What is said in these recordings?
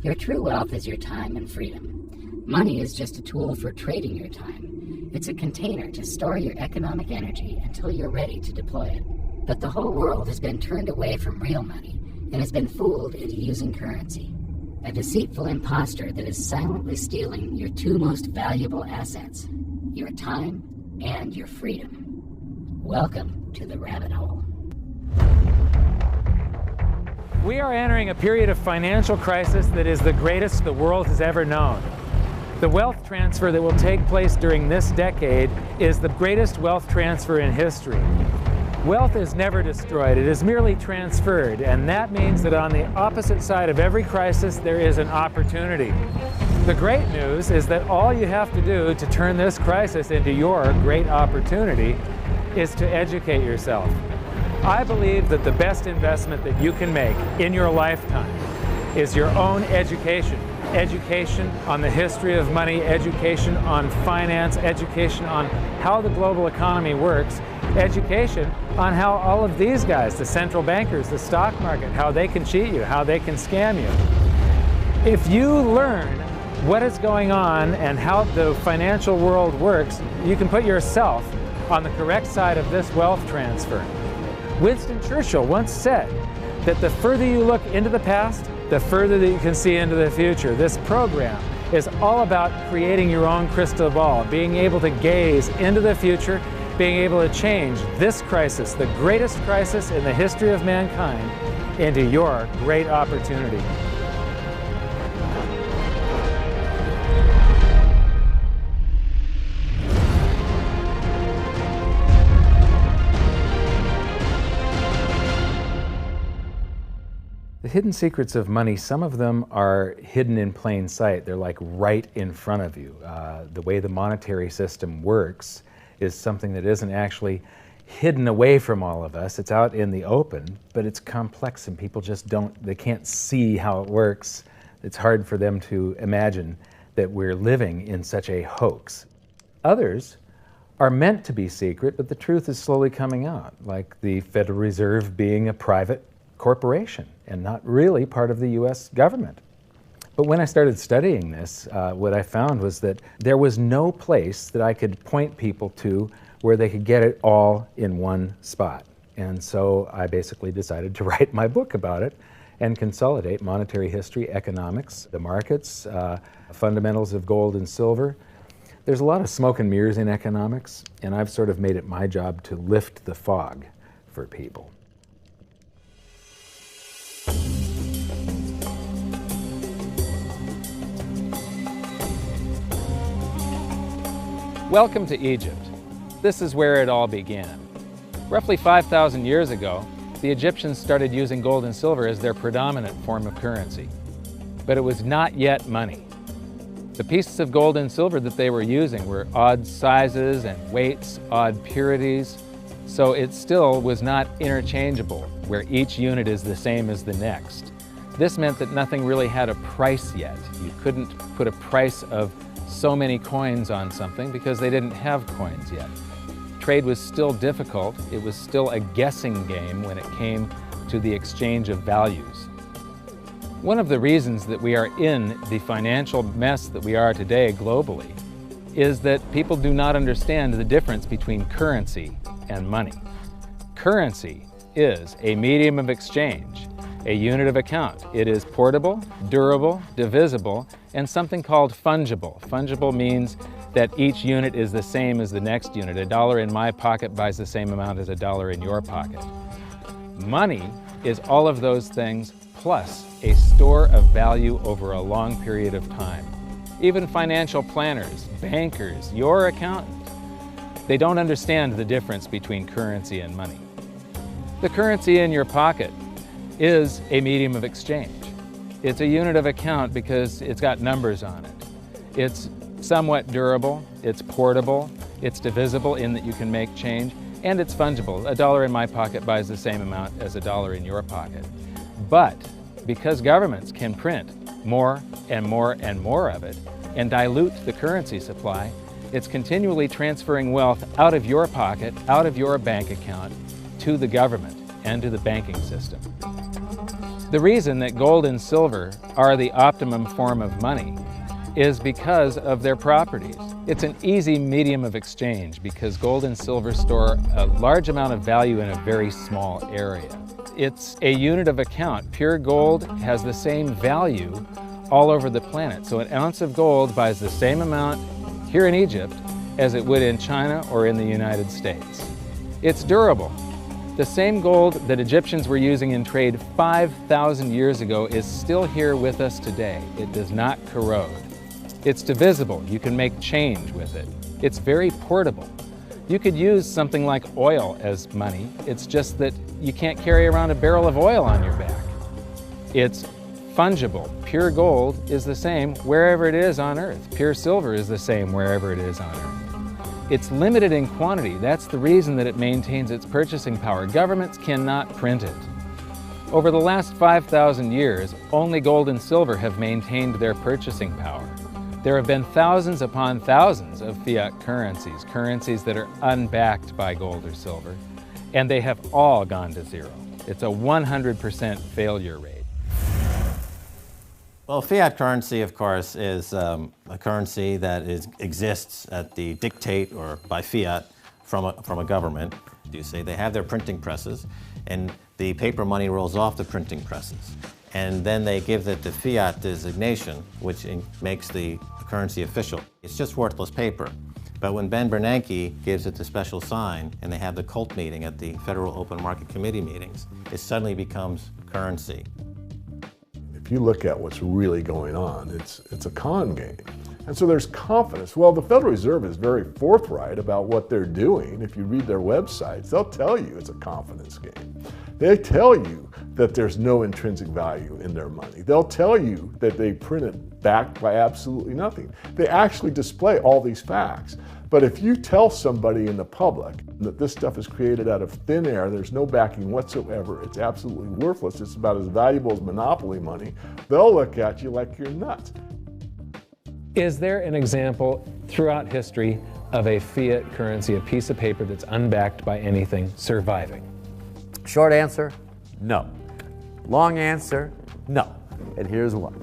Your true wealth is your time and freedom. Money is just a tool for trading your time. It's a container to store your economic energy until you're ready to deploy it. But the whole world has been turned away from real money and has been fooled into using currency. A deceitful imposter that is silently stealing your two most valuable assets, your time and your freedom. Welcome to the rabbit hole. We are entering a period of financial crisis that is the greatest the world has ever known. The wealth transfer that will take place during this decade is the greatest wealth transfer in history. Wealth is never destroyed, it is merely transferred, and that means that on the opposite side of every crisis there is an opportunity. The great news is that all you have to do to turn this crisis into your great opportunity is to educate yourself. I believe that the best investment that you can make in your lifetime is your own education. Education on the history of money, education on finance, education on how the global economy works, education on how all of these guys, the central bankers, the stock market, how they can cheat you, how they can scam you. If you learn what is going on and how the financial world works, you can put yourself on the correct side of this wealth transfer. Winston Churchill once said that the further you look into the past, the further that you can see into the future. This program is all about creating your own crystal ball, being able to gaze into the future, being able to change this crisis, the greatest crisis in the history of mankind, into your great opportunity. The hidden secrets of money, some of them are hidden in plain sight. They're like right in front of you. The way the monetary system works is something that isn't actually hidden away from all of us. It's out in the open, but it's complex and people just they can't see how it works. It's hard for them to imagine that we're living in such a hoax. Others are meant to be secret, but the truth is slowly coming out, like the Federal Reserve being a private corporation and not really part of the U.S. government. But when I started studying this, what I found was that there was no place that I could point people to where they could get it all in one spot. And so I basically decided to write my book about it and consolidate monetary history, economics, the markets, fundamentals of gold and silver. There's a lot of smoke and mirrors in economics, and I've sort of made it my job to lift the fog for people. Welcome to Egypt. This is where it all began. Roughly 5,000 years ago, the Egyptians started using gold and silver as their predominant form of currency. But it was not yet money. The pieces of gold and silver that they were using were odd sizes and weights, odd purities, so it still was not interchangeable, where each unit is the same as the next. This meant that nothing really had a price yet. You couldn't put a price of so many coins on something because they didn't have coins yet. Trade was still difficult. It was still a guessing game when it came to the exchange of values. One of the reasons that we are in the financial mess that we are today globally is that people do not understand the difference between currency and money. Currency is a medium of exchange, a unit of account. It is portable, durable, divisible, and something called fungible. Fungible means that each unit is the same as the next unit. $1 in my pocket buys the same amount as $1 in your pocket. Money is all of those things plus a store of value over a long period of time. Even financial planners, bankers, your accountant, they don't understand the difference between currency and money. The currency in your pocket is a medium of exchange. It's a unit of account because it's got numbers on it. It's somewhat durable, it's portable, it's divisible in that you can make change, and it's fungible. $1 in my pocket buys the same amount as $1 in your pocket. But because governments can print more and more and more of it and dilute the currency supply, it's continually transferring wealth out of your pocket, out of your bank account, to the government and to the banking system. The reason that gold and silver are the optimum form of money is because of their properties. It's an easy medium of exchange because gold and silver store a large amount of value in a very small area. It's a unit of account. Pure gold has the same value all over the planet. So an ounce of gold buys the same amount here in Egypt as it would in China or in the United States. It's durable. The same gold that Egyptians were using in trade 5,000 years ago is still here with us today. It does not corrode. It's divisible. You can make change with it. It's very portable. You could use something like oil as money. It's just that you can't carry around a barrel of oil on your back. It's fungible. Pure gold is the same wherever it is on Earth. Pure silver is the same wherever it is on Earth. It's limited in quantity. That's the reason that it maintains its purchasing power. Governments cannot print it. Over the last 5,000 years, only gold and silver have maintained their purchasing power. There have been thousands upon thousands of fiat currencies, currencies that are unbacked by gold or silver, and they have all gone to zero. It's a 100% failure rate. Well, fiat currency, of course, is a currency that exists at the dictate or by fiat from a government. You say they have their printing presses, and the paper money rolls off the printing presses. And then they give it the fiat designation, which makes the currency official. It's just worthless paper. But when Ben Bernanke gives it the special sign and they have the cult meeting at the Federal Open Market Committee meetings, it suddenly becomes currency. If you look at what's really going on, it's a con game. And so there's confidence. Well, the Federal Reserve is very forthright about what they're doing. If you read their websites, they'll tell you it's a confidence game. They tell you that there's no intrinsic value in their money. They'll tell you that they print it backed by absolutely nothing. They actually display all these facts. But if you tell somebody in the public that this stuff is created out of thin air, there's no backing whatsoever, it's absolutely worthless, it's about as valuable as monopoly money, they'll look at you like you're nuts. Is there an example throughout history of a fiat currency, a piece of paper that's unbacked by anything, surviving? Short answer, no. Long answer, no. And here's why.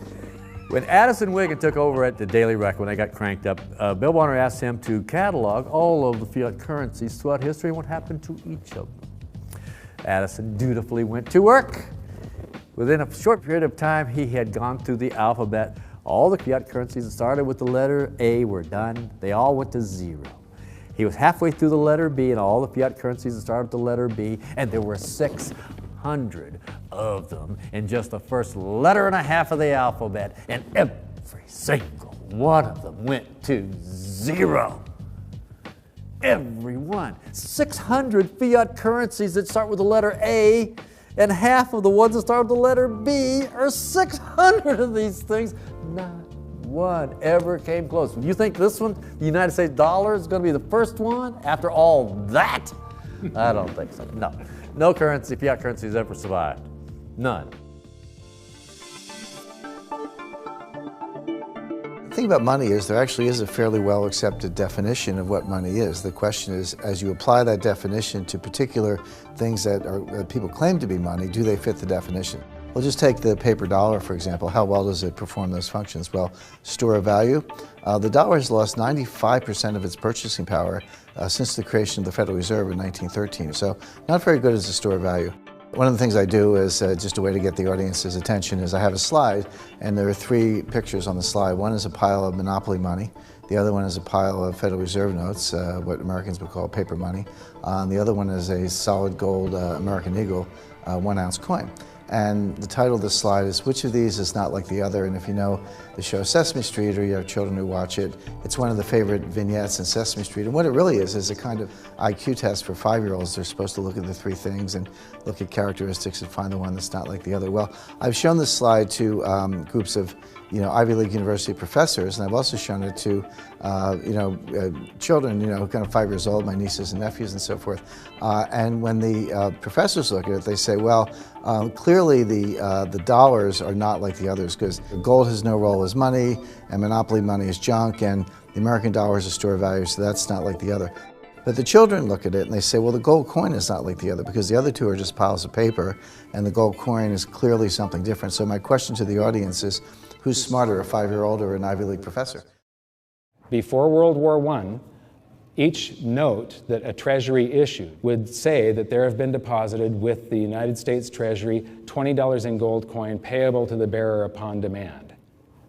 When Addison Wiggin took over at the Daily Record, when they got cranked up, Bill Warner asked him to catalog all of the fiat currencies throughout history and what happened to each of them. Addison dutifully went to work. Within a short period of time, he had gone through the alphabet. All the fiat currencies that started with the letter A were done. They all went to zero. He was halfway through the letter B, and all the fiat currencies that started with the letter B, and there were 600 of them in just the first letter and a half of the alphabet, and every single one of them went to zero. Every one. 600 fiat currencies that start with the letter A, and half of the ones that start with the letter B are 600 of these things. Not one ever came close. You think this one, the United States dollar, is going to be the first one after all that? I don't think so. No. No currency, fiat currency has ever survived. None. The thing about money is there actually is a fairly well accepted definition of what money is. The question is, as you apply that definition to particular things that people claim to be money, do they fit the definition? We'll just take the paper dollar, for example. How well does it perform those functions? Well, store of value. The dollar has lost 95% of its purchasing power since the creation of the Federal Reserve in 1913. So not very good as a store of value. One of the things I do is, just a way to get the audience's attention, is I have a slide, and there are 3 pictures on the slide. One is a pile of monopoly money. The other one is a pile of Federal Reserve notes, what Americans would call paper money. The other one is a solid gold American Eagle 1-ounce coin. And the title of the slide is, which of these is not like the other? And if you know the show Sesame Street, or you have children who watch it, it's one of the favorite vignettes in Sesame Street. And what it really is a kind of IQ test for 5-year-olds. They're supposed to look at the 3 things and look at characteristics and find the one that's not like the other. Well, I've shown this slide to groups of Ivy League University professors, and I've also shown it to children, kind of 5 years old, my nieces and nephews and so forth. And when the professors look at it, they say, well, clearly the dollars are not like the others, because gold has no role as money, and monopoly money is junk, and the American dollar is a store of value, so that's not like the other. But But the children look at it and they say, well, the gold coin is not like the other because the other two are just piles of paper and the gold coin is clearly something different. So my question to the audience is, who's smarter, a 5-year-old or an Ivy League professor? Before World War I, each note that a Treasury issued would say that there have been deposited with the United States Treasury $20 in gold coin payable to the bearer upon demand.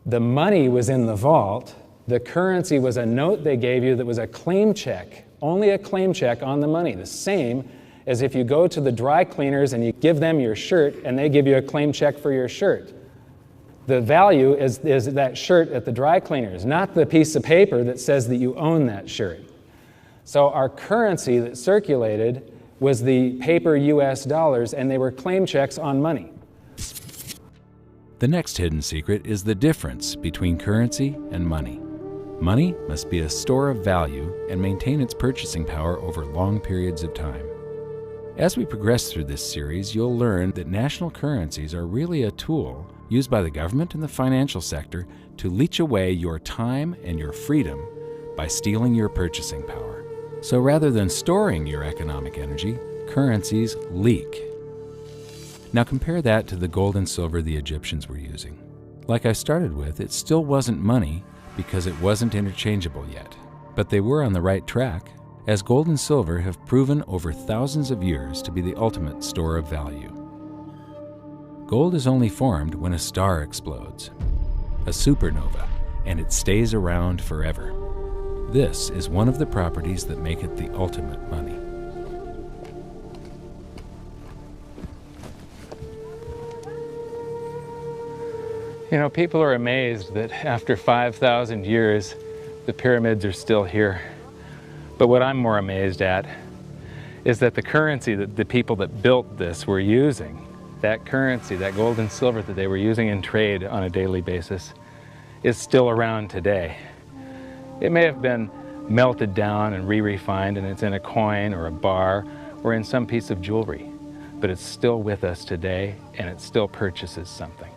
The money was in the vault. The currency was a note they gave you that was a claim check, only a claim check on the money, the same as if you go to the dry cleaners and you give them your shirt and they give you a claim check for your shirt. The value is that shirt at the dry cleaners, not the piece of paper that says that you own that shirt. So our currency that circulated was the paper US dollars, and they were claim checks on money. The next hidden secret is the difference between currency and money. Money must be a store of value and maintain its purchasing power over long periods of time. As we progress through this series, you'll learn that national currencies are really a tool used by the government and the financial sector to leech away your time and your freedom by stealing your purchasing power. So rather than storing your economic energy, currencies leak. Now compare that to the gold and silver the Egyptians were using. Like I started with, it still wasn't money because it wasn't interchangeable yet. But they were on the right track, as gold and silver have proven over thousands of years to be the ultimate store of value. Gold is only formed when a star explodes, a supernova, and it stays around forever. This is one of the properties that make it the ultimate money. You know, people are amazed that after 5,000 years, the pyramids are still here. But what I'm more amazed at is that the currency that the people that built this were using, that currency, that gold and silver that they were using in trade on a daily basis, is still around today. It may have been melted down and re-refined and it's in a coin or a bar or in some piece of jewelry, but it's still with us today and it still purchases something.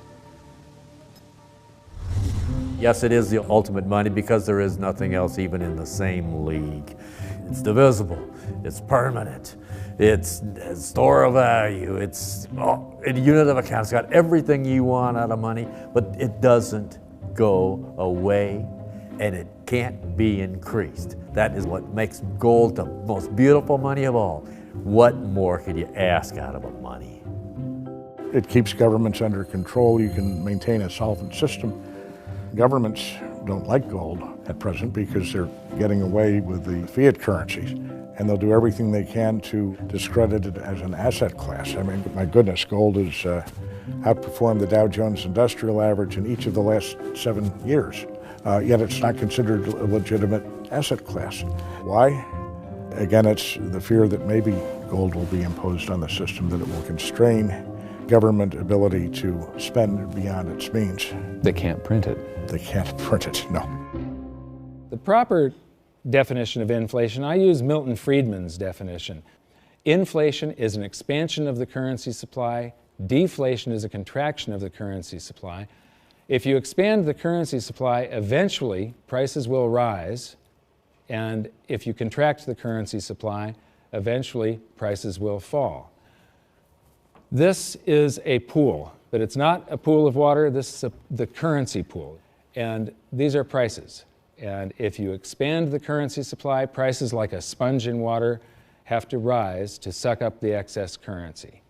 Yes, it is the ultimate money because there is nothing else even in the same league. It's divisible, it's permanent, it's a store of value, it's a unit of account. It's got everything you want out of money, but it doesn't go away and it can't be increased. That is what makes gold the most beautiful money of all. What more could you ask out of a money? It keeps governments under control. You can maintain a solvent system. Governments don't like gold at present because they're getting away with the fiat currencies, and they'll do everything they can to discredit it as an asset class. I mean, my goodness, gold has outperformed the Dow Jones Industrial Average in each of the last 7 years, yet it's not considered a legitimate asset class. Why? Again, it's the fear that maybe gold will be imposed on the system, that it will constrain government ability to spend beyond its means. They can't print it. They can't print it, no. The proper definition of inflation, I use Milton Friedman's definition. Inflation is an expansion of the currency supply. Deflation is a contraction of the currency supply. If you expand the currency supply, eventually prices will rise. And if you contract the currency supply, eventually prices will fall. This is a pool, but it's not a pool of water. This is the currency pool. And these are prices. And if you expand the currency supply, prices like a sponge in water have to rise to suck up the excess currency.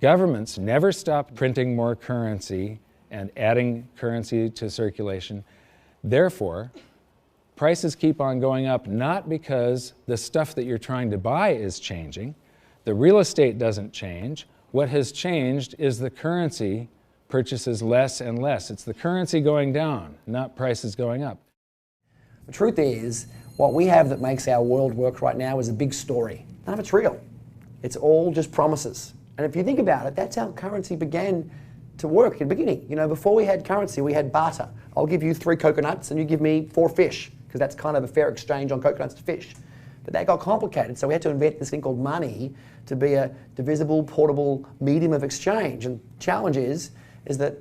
Governments never stop printing more currency and adding currency to circulation. Therefore, prices keep on going up, not because the stuff that you're trying to buy is changing. The real estate doesn't change. What has changed is the currency purchases less and less. It's the currency going down, not prices going up. The truth is, what we have that makes our world work right now is a big story. None of it's real. It's all just promises. And if you think about it, that's how currency began to work in the beginning. You know, before we had currency, we had barter. I'll give you 3 coconuts and you give me 4 fish, because that's kind of a fair exchange on coconuts to fish. But that got complicated, so we had to invent this thing called money to be a divisible, portable medium of exchange. And the challenge is that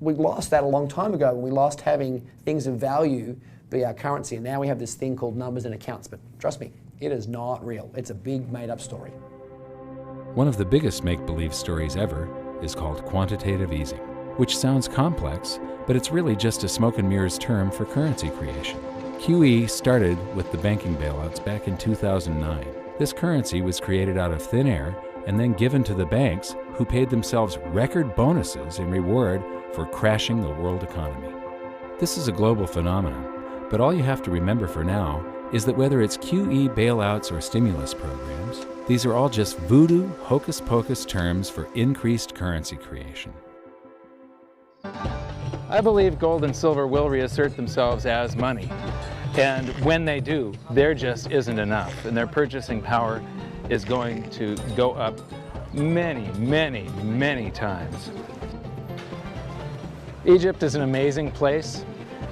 we lost that a long time ago. We lost having things of value be our currency, and now we have this thing called numbers and accounts. But trust me, It is not real. It's a big made-up story. One of the biggest make-believe stories ever is called quantitative easing, which sounds complex, but it's really just a smoke and mirrors term for currency creation. QE started with the banking bailouts back in 2009. This currency was created out of thin air and then given to the banks, who paid themselves record bonuses in reward for crashing the world economy. This is a global phenomenon, but all you have to remember for now is that whether it's QE bailouts or stimulus programs, these are all just voodoo, hocus-pocus terms for increased currency creation. I believe gold and silver will reassert themselves as money. And when they do, there just isn't enough. And their purchasing power is going to go up many, many, many times. Egypt is an amazing place.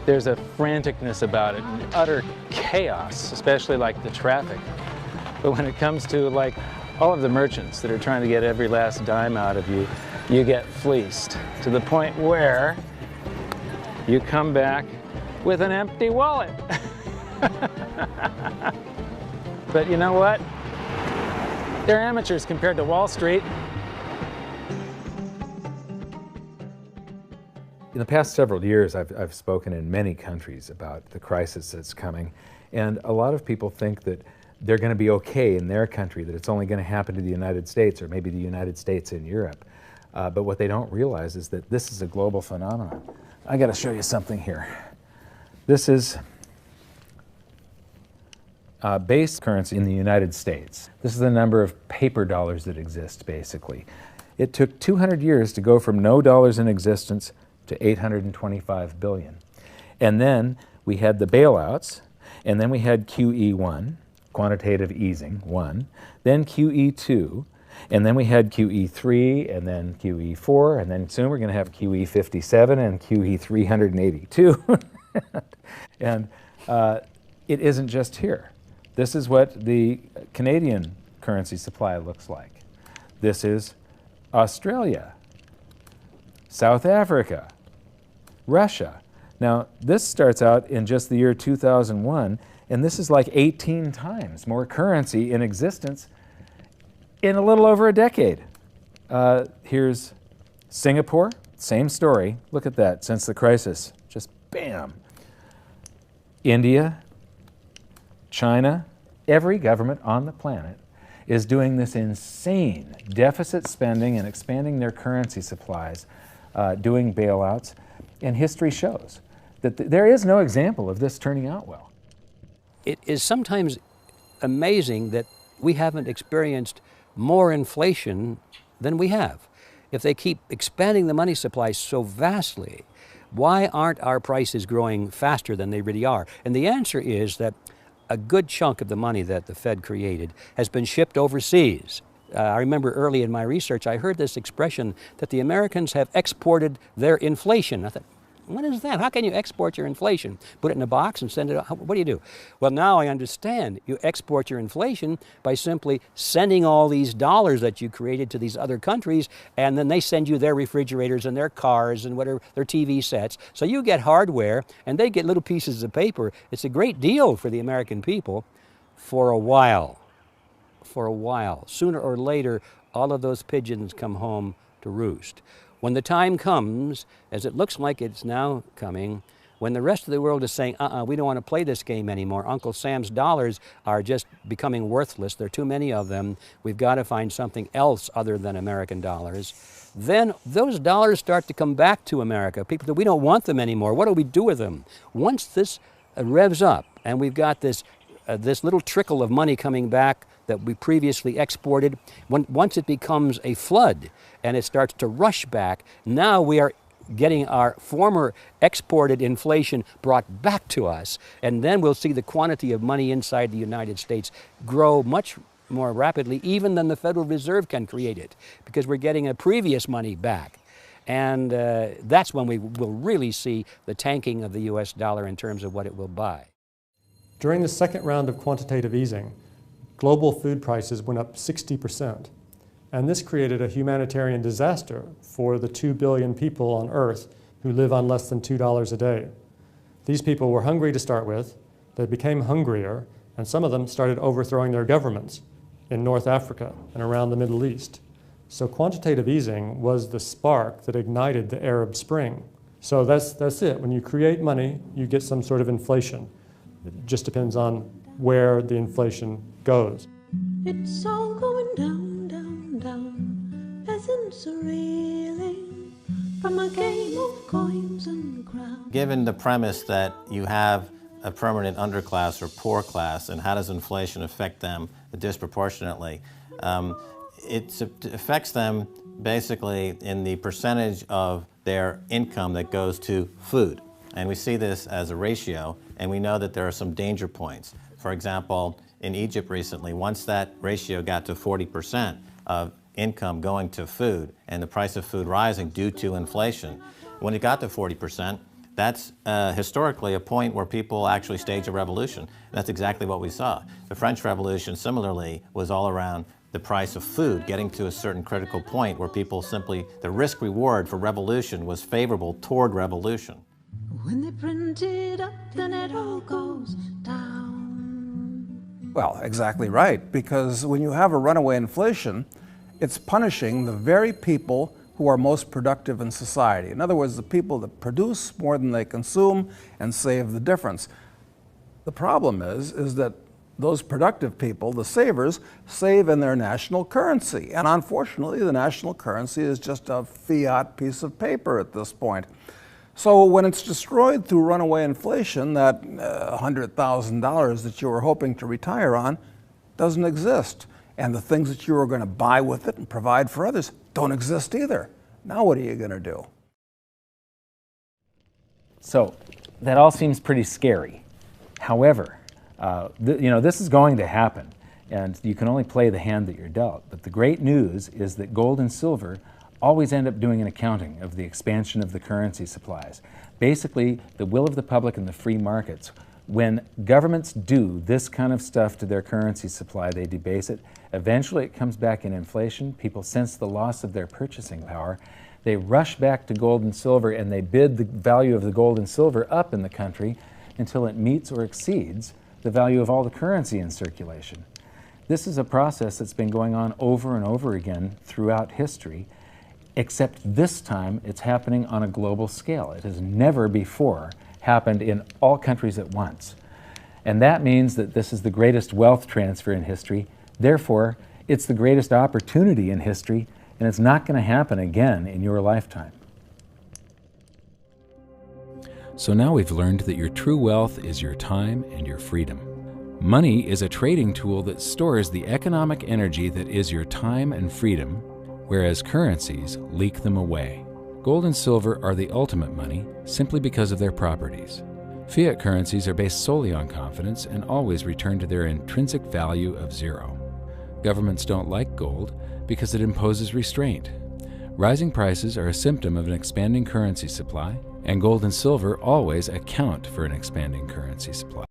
There's a franticness about it, and utter chaos, especially like the traffic. But when it comes to like all of the merchants that are trying to get every last dime out of you, you get fleeced to the point where you come back with an empty wallet. But you know what? They're amateurs compared to Wall Street. In the past several years, I've spoken in many countries about the crisis that's coming, and a lot of people think that they're going to be okay in their country, that it's only going to happen to the United States or maybe the United States in Europe. But what they don't realize is that this is a global phenomenon. I got to show you something here. This is base currency in the United States. This is the number of paper dollars that exist, basically. It took 200 years to go from no dollars in existence to 825 billion. And then we had the bailouts, and then we had QE1, quantitative easing 1, then QE2, and then we had QE3, and then QE4, and then soon we're going to have QE57 and QE382. And it isn't just here. This is what the Canadian currency supply looks like. This is Australia, South Africa, Russia. Now, this starts out in just the year 2001, and this is like 18 times more currency in existence in a little over a decade. Here's Singapore, same story. Look at that, since the crisis, just bam. India, China, every government on the planet is doing this insane deficit spending and expanding their currency supplies, doing bailouts, and history shows that there is no example of this turning out well. It is sometimes amazing that we haven't experienced more inflation than we have. If they keep expanding the money supply so vastly, why aren't our prices growing faster than they really are? And the answer is that a good chunk of the money that the Fed created has been shipped overseas. I remember early in my research, I heard this expression that the Americans have exported their inflation. I thought, what is that? How can you export your inflation? Put it in a box and send it out? What do you do? Well, now I understand. You export your inflation by simply sending all these dollars that you created to these other countries, and then they send you their refrigerators and their cars and whatever, their TV sets. So you get hardware, and they get little pieces of paper. It's a great deal for the American people for a while. For a while. Sooner or later, all of those pigeons come home to roost. When the time comes, as it looks like it's now coming, when the rest of the world is saying, we don't want to play this game anymore, Uncle Sam's dollars are just becoming worthless, there are too many of them, we've got to find something else other than American dollars, then those dollars start to come back to America. People say, we don't want them anymore, what do we do with them? Once this revs up, and we've got this little trickle of money coming back that we previously exported, once it becomes a flood and it starts to rush back, now we are getting our former exported inflation brought back to us, and then we'll see the quantity of money inside the United States grow much more rapidly even than the Federal Reserve can create it, because we're getting a previous money back. And that's when we will really see the tanking of the US dollar in terms of what it will buy. During the second round of quantitative easing, global food prices went up 60%, and this created a humanitarian disaster for the 2 billion people on Earth who live on less than $2 a day. These people were hungry to start with, they became hungrier, And some of them started overthrowing their governments in North Africa and around the Middle East. So quantitative easing was the spark that ignited the Arab Spring. So that's it. When you create money, you get some sort of inflation. It just depends on where the inflation goes. It's all going down, down, down. Peasants are reeling from a game of coins and crowns. Given the premise that you have a permanent underclass or poor class, and how does inflation affect them disproportionately? It affects them basically in the percentage of their income that goes to food. And we see this as a ratio, and we know that there are some danger points. For example, in Egypt recently, once that ratio got to 40% of income going to food and the price of food rising due to inflation, when it got to 40%, that's historically a point where people actually stage a revolution. And that's exactly what we saw. The French Revolution, similarly, was all around the price of food getting to a certain critical point where people simply, the risk-reward for revolution was favorable toward revolution. When they print it up, then it all goes down. Well, exactly right, because when you have a runaway inflation, it's punishing the very people who are most productive in society. In other words, the people that produce more than they consume and save the difference. The problem is that those productive people, the savers, save in their national currency. And unfortunately, the national currency is just a fiat piece of paper at this point. So when it's destroyed through runaway inflation, that $100,000 that you were hoping to retire on doesn't exist. And the things that you were going to buy with it and provide for others don't exist either. Now what are you going to do? So that all seems pretty scary. However, this is going to happen, and you can only play the hand that you're dealt. But the great news is that gold and silver always end up doing an accounting of the expansion of the currency supplies. Basically, the will of the public and the free markets. When governments do this kind of stuff to their currency supply, they debase it. Eventually it comes back in inflation. People sense the loss of their purchasing power. They rush back to gold and silver, and they bid the value of the gold and silver up in the country until it meets or exceeds the value of all the currency in circulation. This is a process that's been going on over and over again throughout history, except this time it's happening on a global scale. It has never before happened in all countries at once. And that means that this is the greatest wealth transfer in history. Therefore, it's the greatest opportunity in history, and it's not going to happen again in your lifetime. So now we've learned that your true wealth is your time and your freedom. Money is a trading tool that stores the economic energy that is your time and freedom, whereas currencies leak them away. Gold and silver are the ultimate money simply because of their properties. Fiat currencies are based solely on confidence and always return to their intrinsic value of zero. Governments don't like gold because it imposes restraint. Rising prices are a symptom of an expanding currency supply, and gold and silver always account for an expanding currency supply.